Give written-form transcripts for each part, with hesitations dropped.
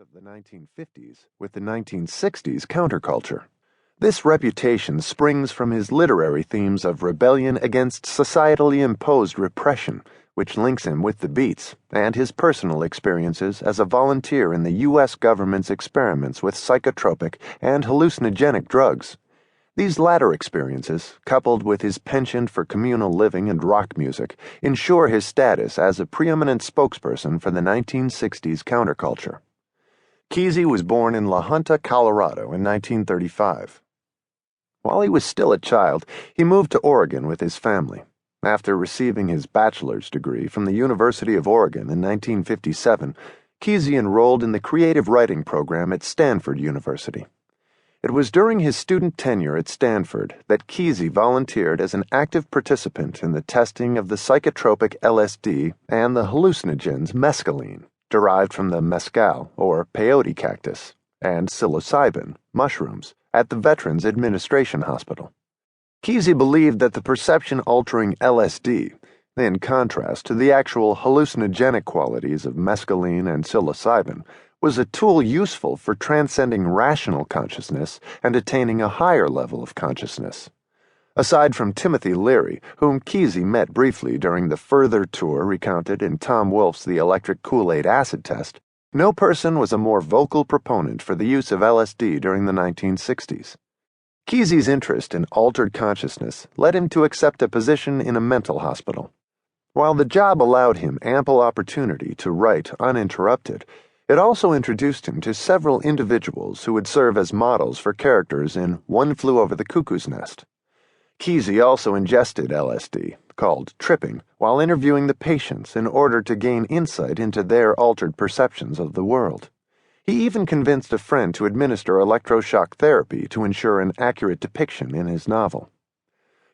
of the 1950s with the 1960s counterculture. This reputation springs from his literary themes of rebellion against societally imposed repression, which links him with the Beats, and his personal experiences as a volunteer in the U.S. government's experiments with psychotropic and hallucinogenic drugs. These latter experiences, coupled with his penchant for communal living and rock music, ensure his status as a preeminent spokesperson for the 1960s counterculture. Kesey was born in La Junta, Colorado in 1935. While he was still a child, he moved to Oregon with his family. After receiving his bachelor's degree from the University of Oregon in 1957, Kesey enrolled in the creative writing program at Stanford University. It was during his student tenure at Stanford that Kesey volunteered as an active participant in the testing of the psychotropic LSD and the hallucinogens mescaline, derived from the mescal, or peyote cactus, and psilocybin, mushrooms, at the Veterans Administration Hospital. Kesey believed that the perception-altering LSD, in contrast to the actual hallucinogenic qualities of mescaline and psilocybin, was a tool useful for transcending rational consciousness and attaining a higher level of consciousness. Aside from Timothy Leary, whom Kesey met briefly during the Further tour recounted in Tom Wolfe's The Electric Kool-Aid Acid Test, no person was a more vocal proponent for the use of LSD during the 1960s. Kesey's interest in altered consciousness led him to accept a position in a mental hospital. While the job allowed him ample opportunity to write uninterrupted, it also introduced him to several individuals who would serve as models for characters in One Flew Over the Cuckoo's Nest. Kesey also ingested LSD, called tripping, while interviewing the patients in order to gain insight into their altered perceptions of the world. He even convinced a friend to administer electroshock therapy to ensure an accurate depiction in his novel.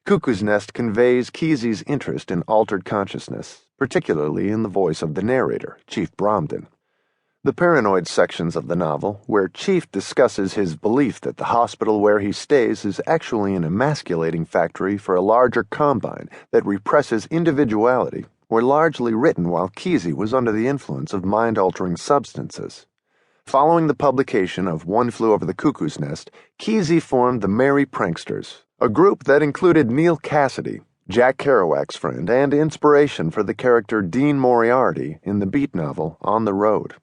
Cuckoo's Nest conveys Kesey's interest in altered consciousness, particularly in the voice of the narrator, Chief Bromden. The paranoid sections of the novel, where Chief discusses his belief that the hospital where he stays is actually an emasculating factory for a larger combine that represses individuality, were largely written while Kesey was under the influence of mind-altering substances. Following the publication of One Flew Over the Cuckoo's Nest, Kesey formed the Merry Pranksters, a group that included Neil Cassidy, Jack Kerouac's friend and inspiration for the character Dean Moriarty in the beat novel On the Road.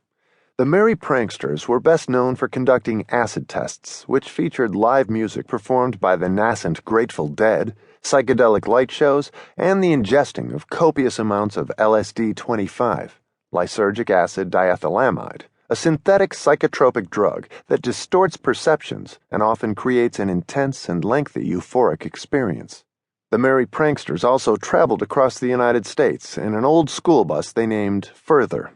The Merry Pranksters were best known for conducting acid tests, which featured live music performed by the nascent Grateful Dead, psychedelic light shows, and the ingesting of copious amounts of LSD-25, lysergic acid diethylamide, a synthetic psychotropic drug that distorts perceptions and often creates an intense and lengthy euphoric experience. The Merry Pranksters also traveled across the United States in an old school bus they named Further.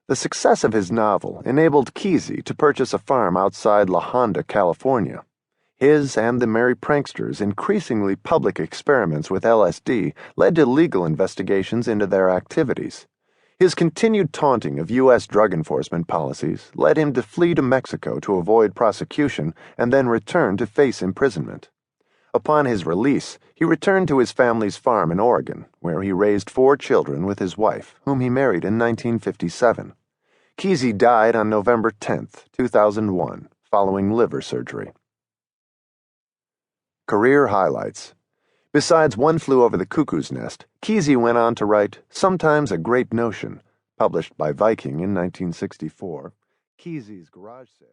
The success of his novel enabled Kesey to purchase a farm outside La Junta, California. His and the Merry Pranksters' increasingly public experiments with LSD led to legal investigations into their activities. His continued taunting of U.S. drug enforcement policies led him to flee to Mexico to avoid prosecution and then return to face imprisonment. Upon his release, he returned to his family's farm in Oregon, where he raised 4 children with his wife, whom he married in 1957. Kesey died on November 10, 2001, following liver surgery. Career highlights. Besides One Flew Over the Cuckoo's Nest, Kesey went on to write Sometimes a Great Notion, published by Viking in 1964, Kesey's Garage Sale.